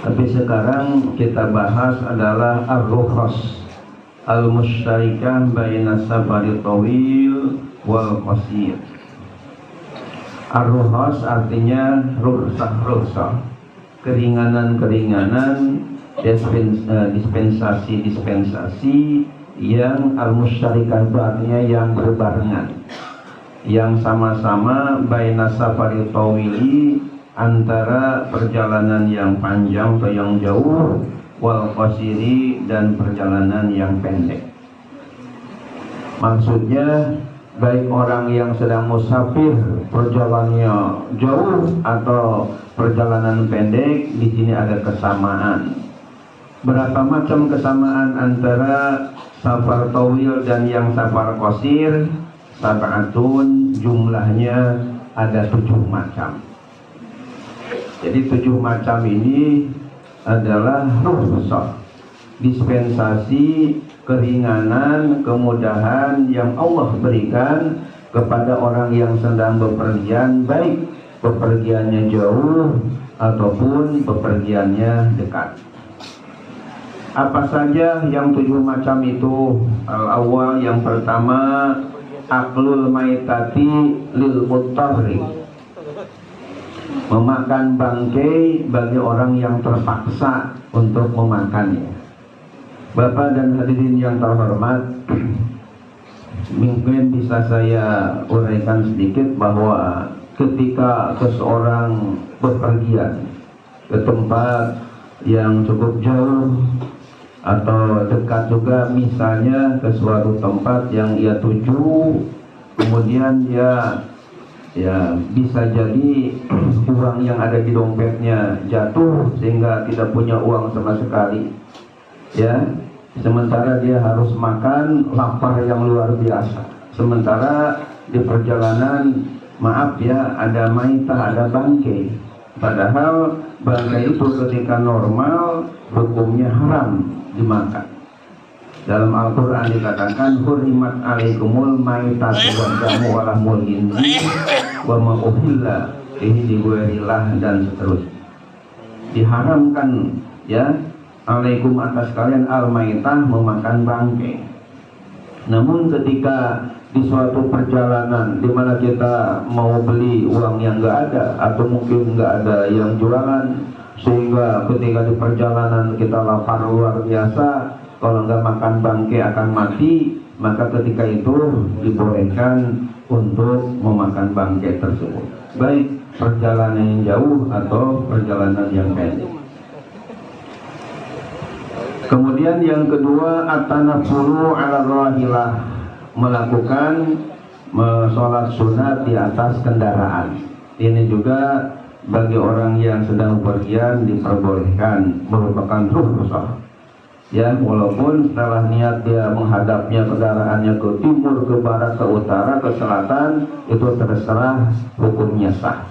Tapi sekarang kita bahas adalah ar-rukhas al-musytarikah baina safari tawil wal qasir. Ar-rukhas artinya rukhsah, keringanan-keringanan, dispensasi yang al-musytarikah itu artinya yang berbarengan, yang sama-sama baina safari tawili, antara perjalanan yang panjang atau yang jauh, wal qasiri, dan perjalanan yang pendek. Maksudnya baik orang yang sedang musafir perjalanannya jauh atau perjalanan pendek, di sini ada kesamaan. Berapa macam kesamaan antara safar tawil dan yang safar qasir? Sab'atun, jumlahnya ada 7 macam. Jadi 7 macam ini adalah rukhsah, dispensasi, keringanan, kemudahan yang Allah berikan kepada orang yang sedang bepergian, baik bepergiannya jauh ataupun bepergiannya dekat. Apa saja yang 7 macam itu? Al-awwal, yang pertama, aklul maitati lil mutarri, memakan bangkai bagi orang yang terpaksa untuk memakannya. Bapak dan hadirin yang terhormat, mungkin bisa saya uraikan sedikit bahwa ketika seseorang bepergian ke tempat yang cukup jauh atau dekat juga, misalnya ke suatu tempat yang ia tuju, kemudian dia bisa jadi uang yang ada di dompetnya jatuh sehingga tidak punya uang sama sekali, ya. Sementara dia harus makan, lapar yang luar biasa. Sementara di perjalanan, maaf ya, ada maitah, ada bangkai. Padahal bangkai itu ketika normal hukumnya haram dimakan. Dalam Al-Quran dikatakan hurimat alaikumul maitatu waddamu walahmul khinzir wa ma uhilla bihi lighairiillah, dan seterusnya. Diharamkan, ya, alaikum atas kalian al-maitah, memakan bangkai. Namun ketika di suatu perjalanan di mana kita mau beli uang yang nggak ada atau mungkin nggak ada yang jualan, sehingga ketika di perjalanan kita lapar luar biasa, kalau nggak makan bangkai akan mati, maka ketika itu dibolehkan untuk memakan bangkai tersebut, baik perjalanan yang jauh atau perjalanan yang pendek. Kemudian yang kedua, at-tanaffulu 'ala rahilah, melakukan sholat sunat di atas kendaraan. Ini juga bagi orang yang sedang bepergian diperbolehkan, merupakan rukhsah. Ya, walaupun setelah niat dia menghadapnya kendaraannya ke timur, ke barat, ke utara, ke selatan, itu terserah, hukumnya sah.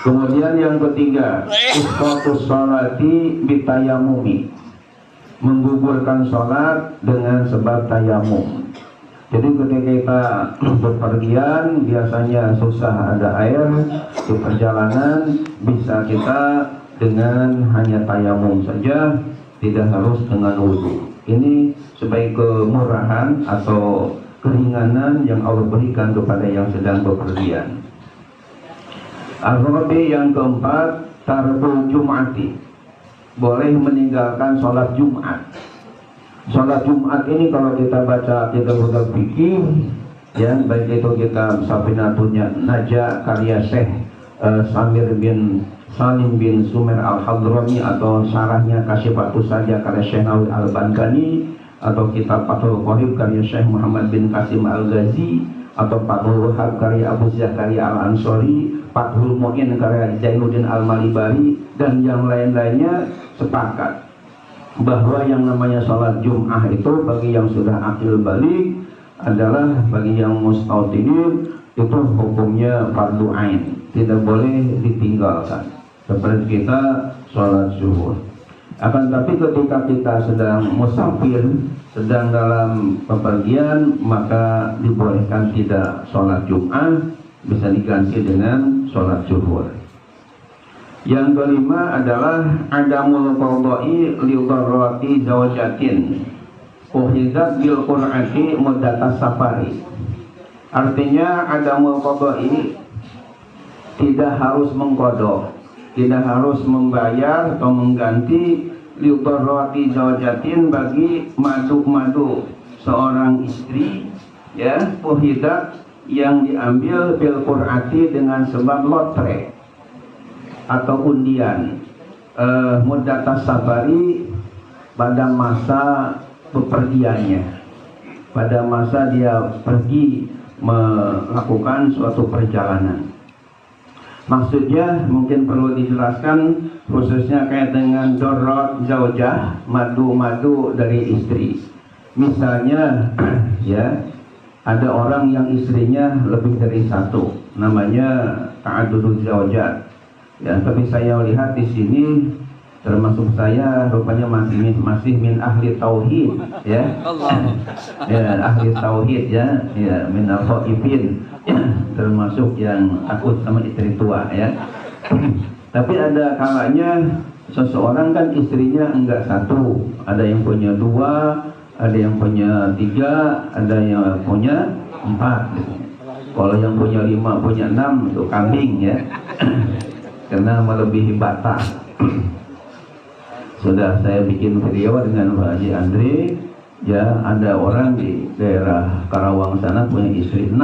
Kemudian yang ketiga, isqatus sholati bitayamumi, menggugurkan sholat dengan sebab tayamum. Jadi ketika kita bepergian, biasanya susah ada air di perjalanan, bisa kita dengan hanya tayamum saja, tidak harus dengan wudhu. Ini sebagai kemurahan atau keringanan yang Allah berikan kepada yang sedang bepergian. Al-Rabi, yang keempat, tarbul jum'ati, boleh meninggalkan sholat Jumat. Sholat Jumat ini kalau kita baca kitab-kitab fikih, ya, baik itu kitab Safinatunya Najah karya Syekh Samir bin Salim bin Sumer al-Hadrami, atau syarahnya Kasyifatus Saja karya Syekh Nawawi al-Bankani, atau kitab Fathul Qorib karya Syekh Muhammad bin Qasim al-Ghazi, atau Fathul Wahab karya Abu Zakaria al-Ansori, Fathul Mu'in karya Zainuddin al-Malibari, dan yang lain-lainnya sepakat bahwa yang namanya sholat Jum'ah itu bagi yang sudah akil balik adalah, bagi yang mustautinin itu hukumnya fardu ain, tidak boleh ditinggalkan. Seperti kita sholat zuhur. Akan tapi ketika kita sedang musafir, sedang dalam bepergian, maka dibolehkan tidak sholat Jum'ah, bisa diganti dengan sholat zuhur. Yang kelima adalah adamul qadai li darrati zawjatin uhidat bil qur'ati muddatas safari. Artinya adamul qadai, tidak harus mengkodok, tidak harus membayar atau mengganti li darrati zawjatin bagi madu seorang istri, ya, uhidat yang diambil bil qur'ati dengan sebab lotre atau undian, muddatas safari, pada masa bepergiannya, pada masa dia pergi melakukan suatu perjalanan. Maksudnya mungkin perlu dijelaskan, khususnya kait dengan dorot zaujah, madu dari istri. Misalnya ya, ada orang yang istrinya lebih dari satu, namanya ta'adduduz zaujat. Ya, tapi saya lihat di sini termasuk saya rupanya masih min ahli tauhid, ya. Ya, ahli tauhid, ya, ya, min al-khaifin, ya, termasuk yang takut sama istri tua, ya. Tapi ada kalanya seseorang kan istrinya enggak satu, ada yang punya dua, ada yang punya tiga, ada yang punya empat. Kalau yang punya 5, punya 6 itu kambing, ya. Karena melebihi batas. Sudah saya bikin video dengan Pak Haji Andri, ya, ada orang di daerah Karawang sana punya istri 6,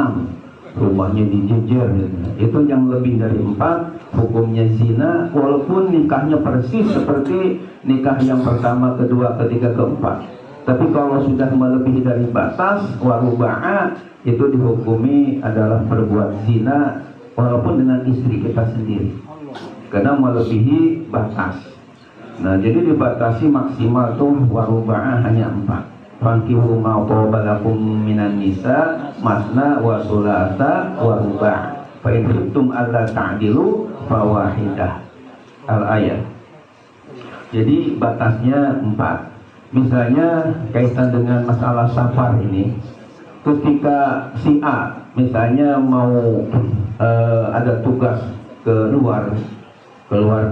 rumahnya dijejer, gitu. Itu yang lebih dari 4 hukumnya zina, walaupun nikahnya persis seperti nikah yang pertama, kedua, ketiga, keempat. Tapi kalau sudah melebihi dari batas waruba'a, itu dihukumi adalah berbuat zina walaupun dengan istri kita sendiri, karena melebihi batas. Nah, jadi dibatasi maksimal tuh waruba'a hanya 4. Fankihu ma qabalakum minan nisa masna wa sulasa wa ruba'. Fa in khiftum alla ta'dilu fawahidah. Al-ayat. Jadi batasnya 4. Misalnya kaitan dengan masalah safar ini, ketika si A misalnya mau ada tugas keluar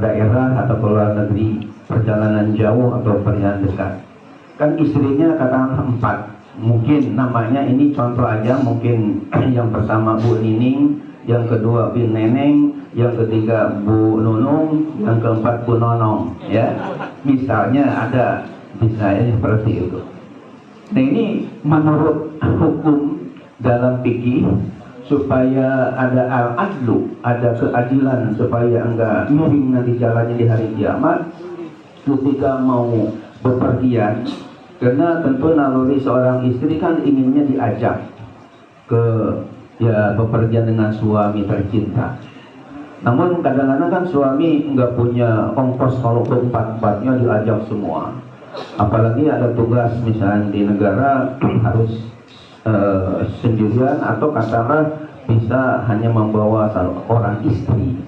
daerah atau keluar negeri, perjalanan jauh atau perjalanan dekat, kan istrinya katakanlah 4, mungkin namanya ini contoh aja, mungkin yang pertama Bu Nining, yang kedua Bu Neneng, yang ketiga Bu Nunung, yang keempat Bu Nonong, ya, misalnya ada misalnya seperti itu. Nah, ini menurut hukum dalam fikih, supaya ada al-adlu, ada keadilan, supaya enggak miring nanti jalannya di hari kiamat ketika mau bepergian. Karena tentu naluri seorang istri kan inginnya diajak ke, ya, bepergian dengan suami tercinta. Namun kadang-kadang kan suami enggak punya ongkos kalau keempat-empatnya diajak semua. Apalagi ada tugas misalnya di negara harus sendirian, atau katakanlah bisa hanya membawa orang istri.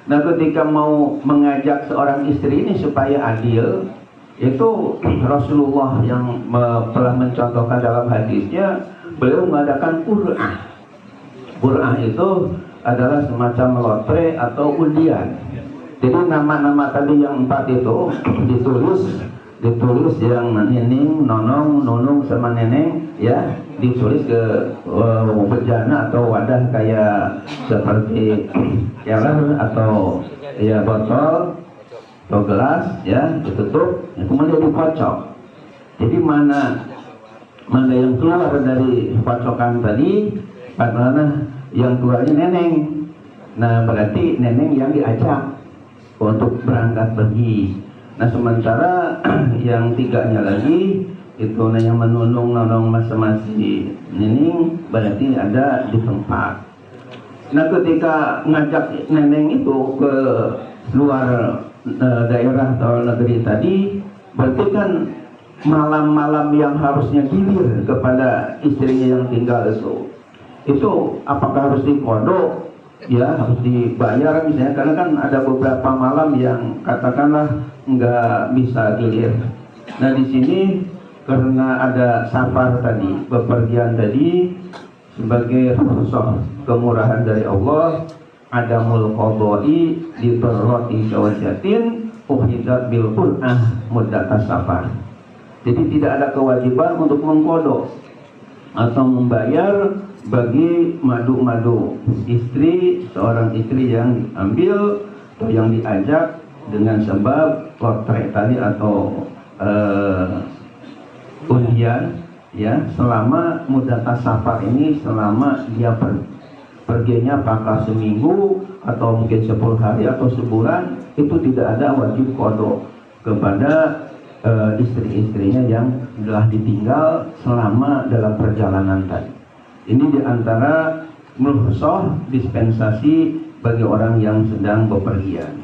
Nah, ketika mau mengajak seorang istri ini supaya adil, itu Rasulullah yang telah mencontohkan dalam hadisnya, beliau mengadakan qur'ah. Qur'ah itu adalah semacam lotre atau undian. Jadi nama-nama tadi yang 4 itu ditulis yang Nining, Nonong, Nunung sama Neneng, ya, ditulis ke bejana atau wadah kayak seperti keler atau ya botol atau gelas, ya, ditutup, ya, kemudian dikocok. Jadi mana yang keluar dari kocokan tadi, mana yang keluarnya Neneng. Nah, berarti Neneng yang diajak untuk berangkat pergi. Nah, sementara yang 3-nya lagi itu yang menunung, nonong, masing-masing Nining, berarti ada di tempat. Nah, ketika ngajak Neneng itu ke luar daerah atau negeri tadi, berarti kan malam-malam yang harusnya gilir kepada istrinya yang tinggal itu apakah harus dikodok? Ya, harus dibayar misalnya, karena kan ada beberapa malam yang katakanlah nggak bisa gilir. Nah, di sini karena ada safar tadi, bepergian tadi, sebagai rukhsah kemurahan dari Allah, adamul qadai li darrati kawajatin uhidat bil qur'ah muddatas safar. Jadi tidak ada kewajiban untuk mengkodok atau membayar bagi madu-madu istri, seorang istri yang diambil atau yang diajak dengan sebab kontrak tadi atau undian, ya, selama muddatas safar ini, selama dia perginya apakah seminggu atau mungkin 10 hari atau sebulan, itu tidak ada wajib qada kepada istri-istrinya yang telah ditinggal selama dalam perjalanan tadi. Ini diantara rukhsah dispensasi bagi orang yang sedang bepergian.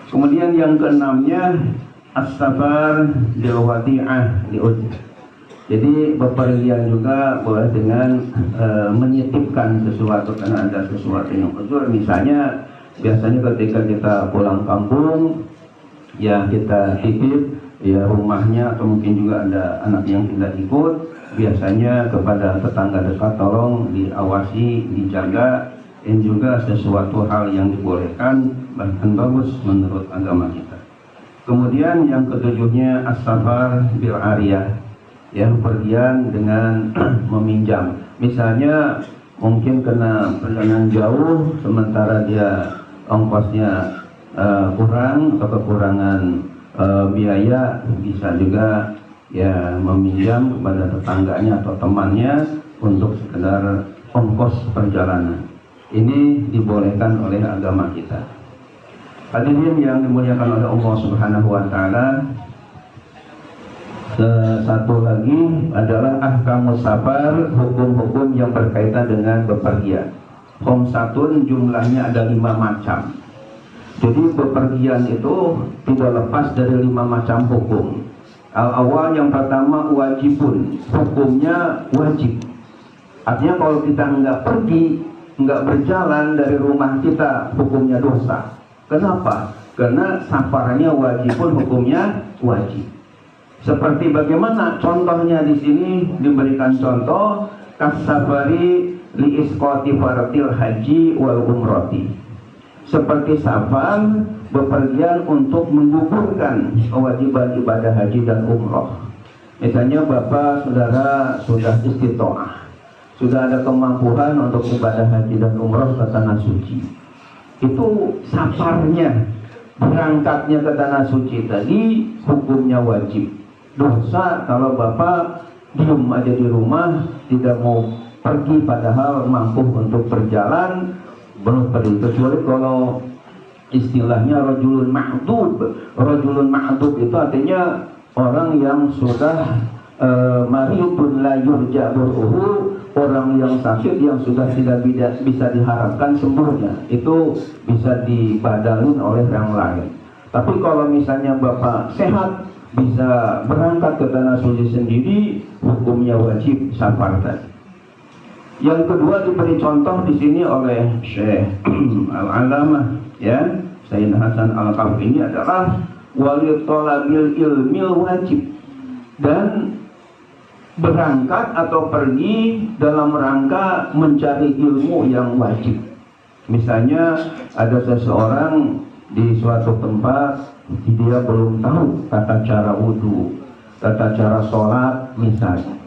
Kemudian yang keenamnya as-safar lil wadi'ah li ujr. Jadi bepergian juga boleh dengan menitipkan sesuatu karena ada sesuatu yang uzur. Misalnya biasanya ketika kita pulang kampung, ya kita titip ya rumahnya, atau mungkin juga ada anak yang tidak ikut, biasanya kepada tetangga dekat tolong diawasi, dijaga, dan juga sesuatu hal yang dibolehkan bahkan bagus menurut agama kita. Kemudian yang ketujuhnya as-safar bil ariyah, yang pergian dengan meminjam. Misalnya mungkin kena perjalanan jauh, sementara dia ongkosnya kurang atau kekurangan biaya, bisa juga ya meminjam kepada tetangganya atau temannya untuk sekedar ongkos perjalanan. Ini dibolehkan oleh agama kita. Hadirin yang dimuliakan oleh Allah Subhanahu wa taala, satu lagi adalah ahkamus safar, hukum-hukum yang berkaitan dengan bepergian. Khamsatun, jumlahnya ada 5 macam. Jadi bepergian itu tidak lepas dari 5 macam hukum. Al-awal yang pertama wajibun, hukumnya wajib. Artinya kalau kita nggak pergi, nggak berjalan dari rumah kita, hukumnya dosa. Kenapa? Karena safarnya wajibun, hukumnya wajib. Seperti bagaimana contohnya di sini diberikan contoh kasafari li isqati fardil haji wal umrati. Seperti safar, bepergian untuk menggugurkan kewajiban ibadah haji dan umroh. Misalnya bapak saudara sudah istitoah, sudah ada kemampuan untuk ibadah haji dan umroh ke tanah suci. Itu safarnya, berangkatnya ke tanah suci tadi hukumnya wajib. Dosa kalau bapak diem aja di rumah, tidak mau pergi padahal mampu untuk berjalan, belum pergi. Kecuali kalau istilahnya rajulun ma'dub. Rajulun ma'dub itu artinya orang yang sudah maridun la yurja bur'uhu, orang yang sakit yang sudah tidak bisa diharapkan sembuhnya, itu bisa dibadalin oleh yang lain. Tapi kalau misalnya bapak sehat, bisa berangkat ke tanah suci sendiri, hukumnya wajib safar tadi. Yang kedua diberi contoh di sini oleh Syekh Al-Alamah, ya, Sayyid Hasan Al-Kahfi, ini adalah wali thalabil ilmil wajib, dan berangkat atau pergi dalam rangka mencari ilmu yang wajib. Misalnya ada seseorang di suatu tempat, dia belum tahu tata cara wudhu, tata cara sholat misalnya.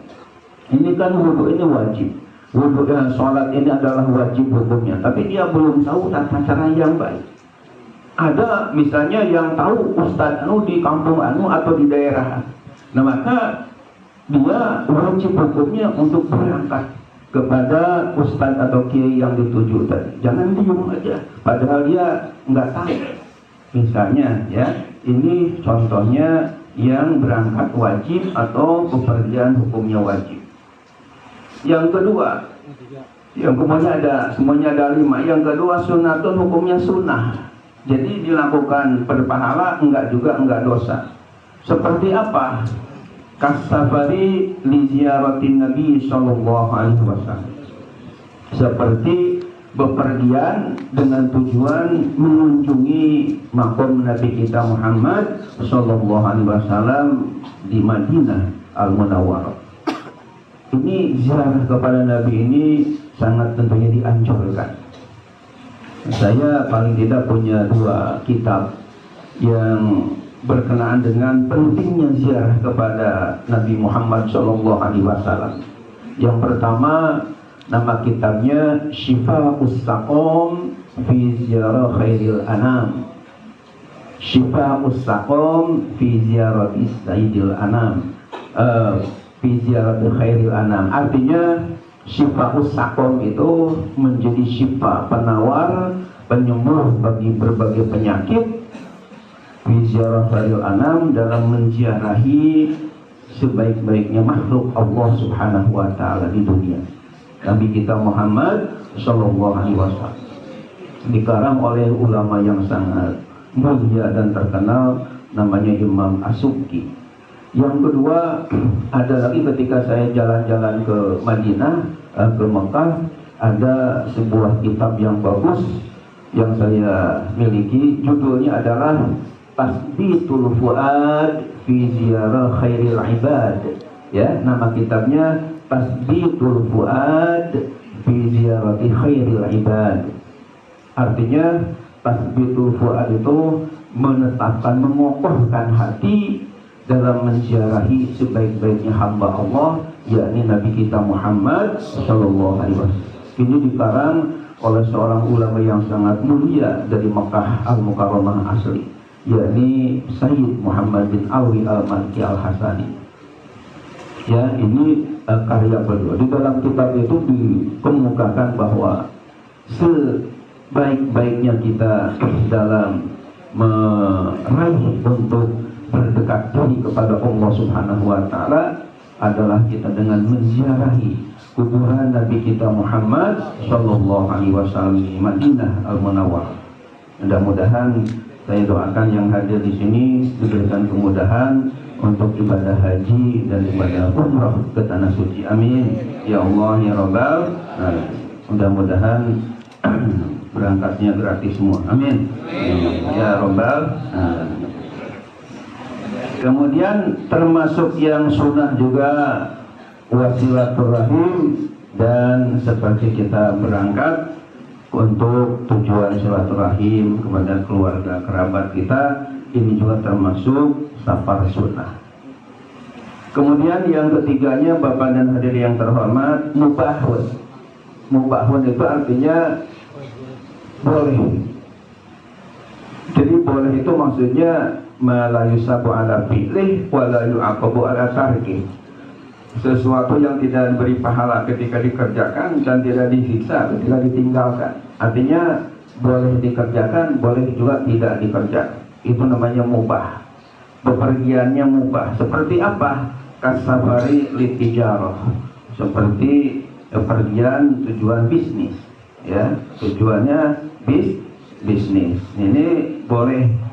Ini kan wudhu ini wajib, wudhu dan sholat ini adalah wajib hukumnya, tapi dia belum tahu tata cara yang baik. Ada misalnya yang tahu ustadz anu di kampung anu atau di daerah, nah maka dia wajib hukumnya untuk berangkat kepada ustadz atau kiai yang dituju tadi. Jangan diem aja padahal dia nggak tahu. Misalnya ya, ini contohnya yang berangkat wajib atau bepergian hukumnya wajib. Yang kedua, yang semuanya ada 5. Yang kedua sunatun, hukumnya sunnah. Jadi dilakukan berpahala, enggak dosa. Seperti apa? Kasafari li ziyaratin Nabi sallallahu alaihi wasallam. Seperti bepergian dengan tujuan mengunjungi makam Nabi kita Muhammad sallallahu alaihi wasallam di Madinah Al-Munawwarah. Ini ziarah kepada Nabi ini sangat tentunya dianjurkan. Saya paling tidak punya 2 kitab yang berkenaan dengan pentingnya ziarah kepada Nabi Muhammad SAW. Yang pertama, nama kitabnya Syifa'us Saqam fi Ziarah Khairil Anam. Syifa'us Saqam fi Ziarati Sayyidil Anam. Fi Ziarati Khairil Anam. Artinya Syifa'us Saqam itu menjadi syifa, penawar, penyembuh bagi berbagai penyakit. Fi Ziarah Khairil Anam, dalam menziarahi sebaik-baiknya makhluk Allah Subhanahu wa taala di dunia. Nabi kita Muhammad sallallahu alaihi wasallam dikarang oleh ulama yang sangat mulia dan terkenal, namanya Imam As-Subki. Yang kedua, ada lagi ketika saya jalan-jalan ke Madinah, ke Mekah, ada sebuah kitab yang bagus yang saya miliki, judulnya adalah Tasbitul Fuad fi Ziarah Khairil Ibad. Ya, nama kitabnya Tasbitul Fuad fi Ziarati Khairil Ibad. Artinya Tasbitul Fuad itu menetapkan, mengokohkan hati dalam menziarahi sebaik-baiknya hamba Allah, yakni Nabi kita Muhammad sallallahu alaihi wasallam. Ini dikarang oleh seorang ulama yang sangat mulia dari Mekah Al-Mukarramah asli, yakni Sayyid Muhammad bin Alwi Al-Malki Al-Hasani. Ya, ini karya beliau. Di dalam kitab itu dikemukakan bahwa sebaik-baiknya kita dalam meraih untuk berdekat diri kepada Allah Subhanahu wa taala adalah kita dengan menziarahi kuburan Nabi kita Muhammad sallallahu alaihi wasallam di Madinah Al-Munawwarah. Mudah-mudahan saya doakan yang hadir di sini diberikan kemudahan untuk ibadah haji dan ibadah umrah ke tanah suci. Amin. Ya Allah ya Rabbal. Mudah-mudahan berangkatnya gratis semua. Amin. Ya Rabbal. Kemudian termasuk yang sunnah juga wasilaturrahim, dan seperti kita berangkat untuk tujuan silaturahim kepada keluarga kerabat kita, ini juga termasuk safar sunnah. Kemudian yang ketiganya, Bapak dan hadirin yang terhormat, mubahun. Mubahun itu artinya boleh. Jadi boleh itu maksudnya la yusabu ala fi'lih wa la yu'aqabu ala tarkih. Sesuatu yang tidak diberi pahala ketika dikerjakan dan tidak disiksa ketika ditinggalkan. Artinya boleh dikerjakan, boleh juga tidak dikerjakan. Itu namanya mubah. Bepergiannya mubah. Seperti apa? Kasafari litijarah. Seperti bepergian tujuan bisnis. Ya, tujuannya bisnis. Ini boleh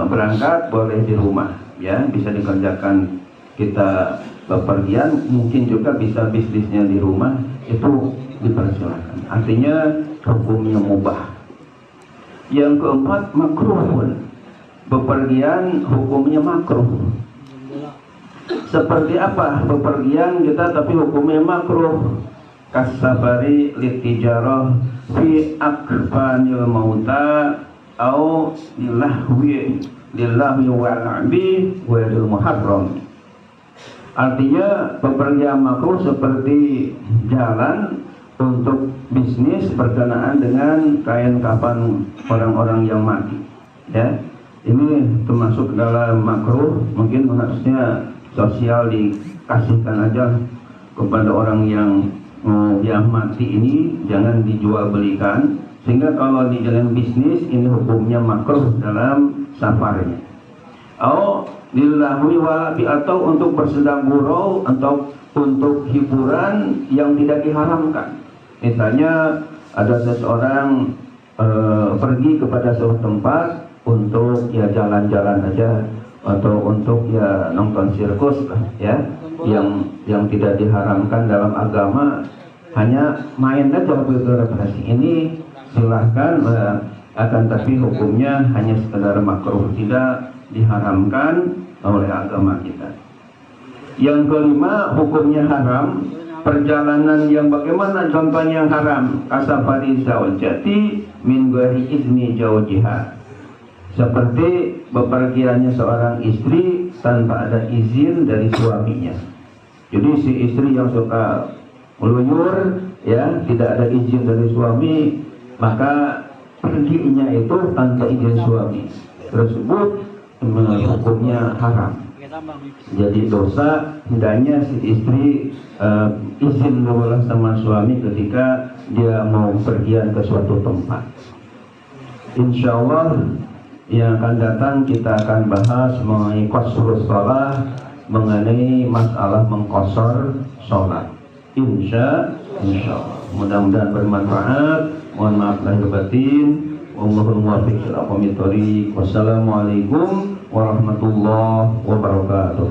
berangkat, boleh di rumah, ya, bisa dikerjakan kita bepergian, mungkin juga bisa bisnisnya di rumah, itu dipersilakan. Artinya hukumnya mubah. Yang keempat, makruhun. Bepergian hukumnya makruh. Seperti apa bepergian kita tapi hukumnya makruh? Kasabari litijarah fi akfanil mauta au lillahwi wa'labi wa'il muharram. Artinya bepergian makruh seperti jalan untuk bisnis berkenaan dengan kain kafan orang-orang yang mati. Ya, ini termasuk dalam makruh. Mungkin harusnya sosial dikasihkan aja kepada orang yang mati ini, jangan dijual belikan. Sehingga kalau di dalam bisnis ini hukumnya makruh dalam safarnya. Lillahi walabi, atau untuk bersedang gurau, untuk hiburan yang tidak diharamkan. Misalnya ada seseorang pergi kepada suatu tempat untuk ya jalan-jalan aja, atau untuk ya nonton sirkus ya, yang tidak diharamkan dalam agama, hanya main aja berrekreasi. Ini silahkan, akan tapi hukumnya hanya sekedar makruh, tidak diharamkan oleh agama kita. Yang kelima, hukumnya haram perjalanan yang bagaimana contohnya yang haram, kasafari zawjati min ghairi izni zawjiha, seperti bepergiannya seorang istri tanpa ada izin dari suaminya. Jadi si istri yang suka meluyur, ya, tidak ada izin dari suami, maka perginya itu tanpa izin suami tersebut hukumnya haram. Jadi dosa, hendaknya si istri izin dulu sama suami ketika dia mau pergian ke suatu tempat. Insya Allah yang akan datang kita akan bahas mengenai qasrus shalah, mengenai masalah mengqasar sholat. Insya Allah. Mudah-mudahan bermanfaat. Mohon maaf lahir batin. Wallahul muwaffiq ila aqwamit thoriq. Wassalamualaikum warahmatullahi wabarakatuh.